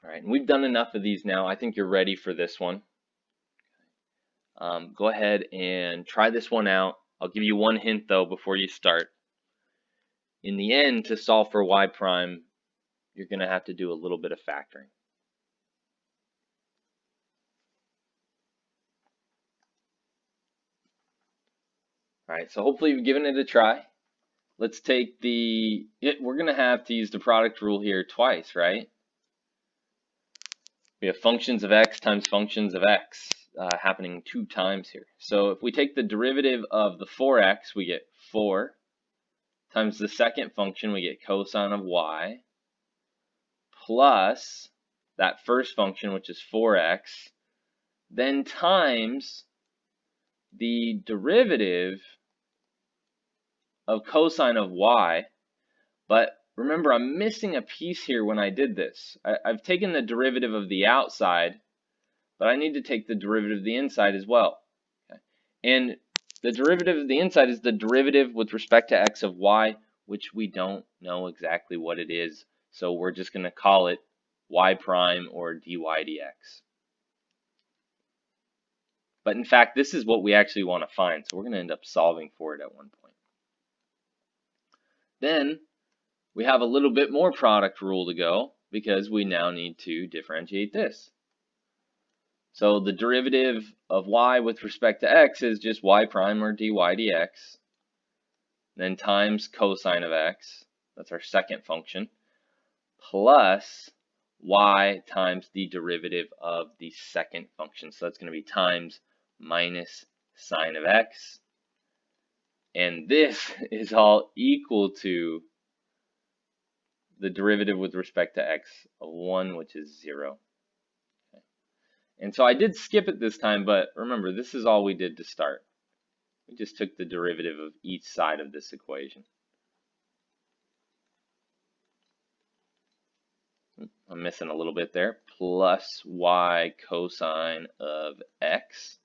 All right, and we've done enough of these now. I think you're ready for this one. Go ahead and try this one out. I'll give you one hint though before you start. In the end, to solve for y prime, you're going to have to do a little bit of factoring. All right, so hopefully you've given it a try. Let's take we're going to have to use the product rule here twice, right? We have functions of x times functions of x happening 2 times here. So if we take the derivative of the 4x, we get 4 times the second function, we get cosine of y, plus that first function, which is 4x, then times the derivative of cosine of y. But remember, I'm missing a piece here when I did this. I've taken the derivative of the outside, but I need to take the derivative of the inside as well. Okay? And the derivative of the inside is the derivative with respect to x of y, which we don't know exactly what it is. So we're just going to call it y prime or dy dx. But in fact, this is what we actually want to find. So we're going to end up solving for it at one point. Then we have a little bit more product rule to go because we now need to differentiate this. So the derivative of y with respect to x is just y prime or dy dx, then times cosine of x, that's our second function, plus y times the derivative of the second function. So that's going to be times minus sine of x. And this is all equal to the derivative with respect to x of 1, which is 0. Okay. And so I did skip it this time, but remember, this is all we did to start. We just took the derivative of each side of this equation. I'm missing a little bit there. Plus y cosine of x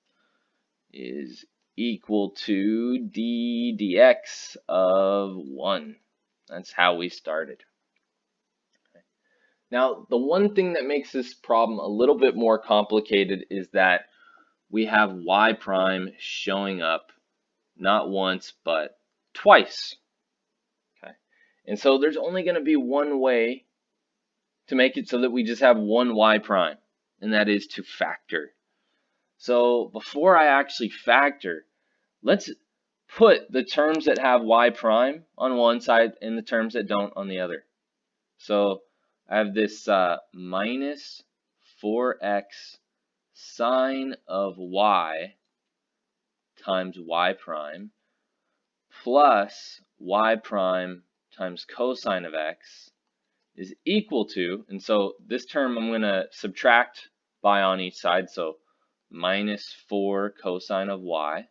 is equal to d dx of 1. That's how we started. Now, the one thing that makes this problem a little bit more complicated is that we have y prime showing up not once, but twice. Okay, and so there's only going to be one way to make it so that we just have one y prime, and that is to factor. So before I actually factor, let's put the terms that have y prime on one side and the terms that don't on the other. So I have this minus 4x sine of y times y prime plus y prime times cosine of x is equal to, and so this term I'm going to subtract by on each side, so minus 4 cosine of y.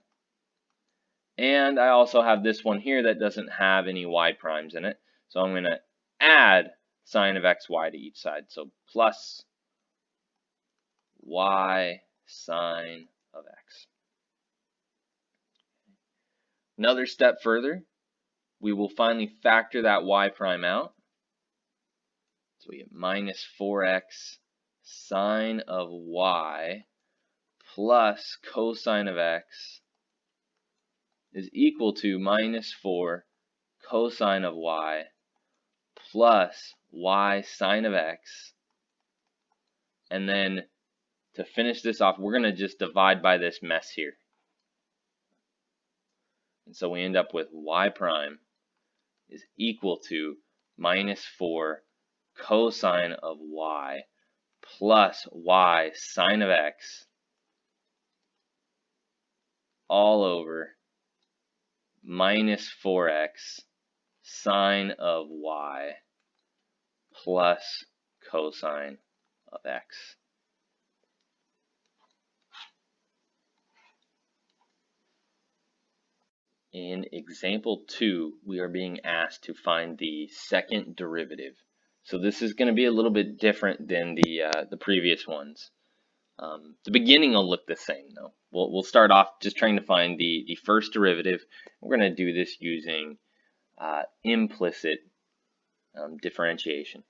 And I also have this one here that doesn't have any y primes in it, so I'm going to add sine of xy to each side, so plus y sine of x. Another step further, we will finally factor that y prime out. So we get minus 4x sine of y plus cosine of x is equal to minus 4 cosine of y plus y sine of x. And then to finish this off, we're going to just divide by this mess here. And so we end up with y prime is equal to minus 4 cosine of y plus y sine of x all over minus 4x sine of y plus cosine of x. In example 2, we are being asked to find the second derivative. So this is going to be a little bit different than the previous ones. The beginning will look the same though. We'll start off just trying to find the first derivative. We're going to do this using implicit differentiation.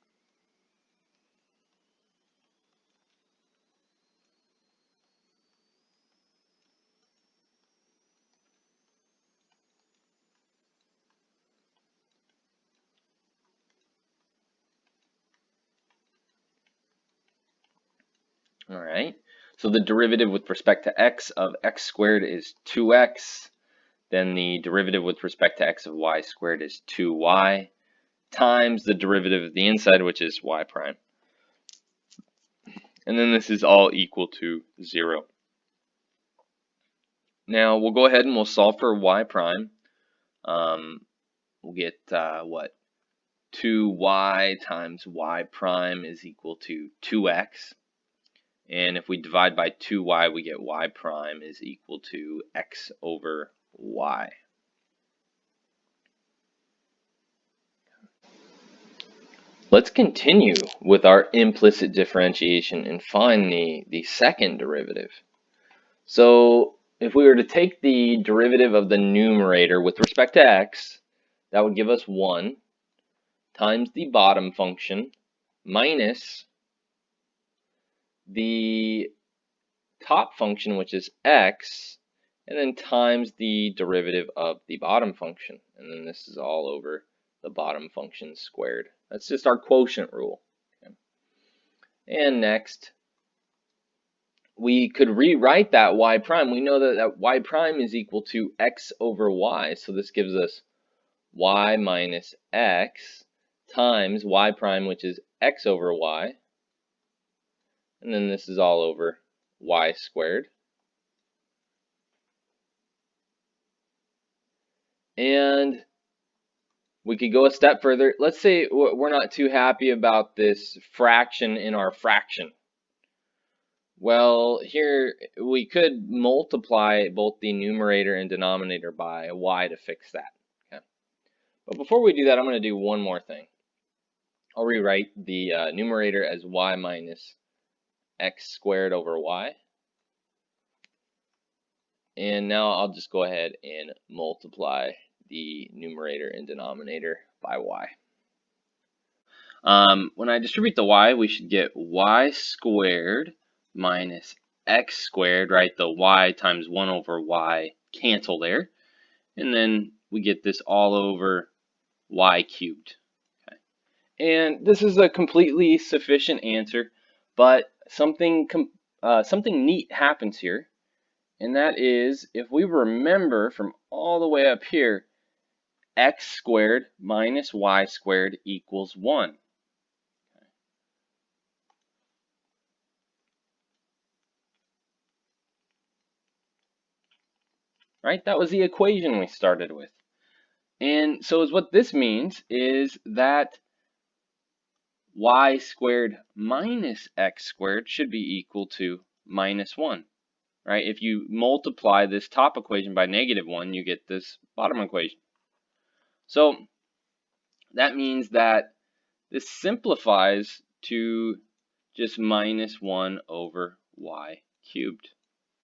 All right. So the derivative with respect to x of x squared is 2x. Then the derivative with respect to x of y squared is 2y times the derivative of the inside, which is y prime. And then this is all equal to 0. Now we'll go ahead and we'll solve for y prime. We'll get what? 2y times y prime is equal to 2x. And if we divide by 2y, we get y prime is equal to x over y. Let's continue with our implicit differentiation and find the second derivative. So if we were to take the derivative of the numerator with respect to x, that would give us 1 times the bottom function minus the top function, which is x, and then times the derivative of the bottom function. And then this is all over the bottom function squared. That's just our quotient rule. Okay. And next, we could rewrite that y prime. We know that y prime is equal to x over y. So this gives us y minus x times y prime, which is x over y. And then this is all over y squared. And we could go a step further. Let's say we're not too happy about this fraction in our fraction. Well, here we could multiply both the numerator and denominator by y to fix that. Okay. But before we do that, I'm going to do one more thing. I'll rewrite the numerator as y minus x squared over y. And now I'll just go ahead and multiply the numerator and denominator by y. When I distribute the y, we should get y squared minus x squared, right? The y times 1 over y cancel there. And then we get this all over y cubed. Okay. And this is a completely sufficient answer, but something neat happens here. And that is, if we remember from all the way up here, x squared minus y squared equals 1. Right? That was the equation we started with. And so what this means is that y squared minus x squared should be equal to minus 1. Right? If you multiply this top equation by -1, you get this bottom equation. So that means that this simplifies to just -1 over y cubed.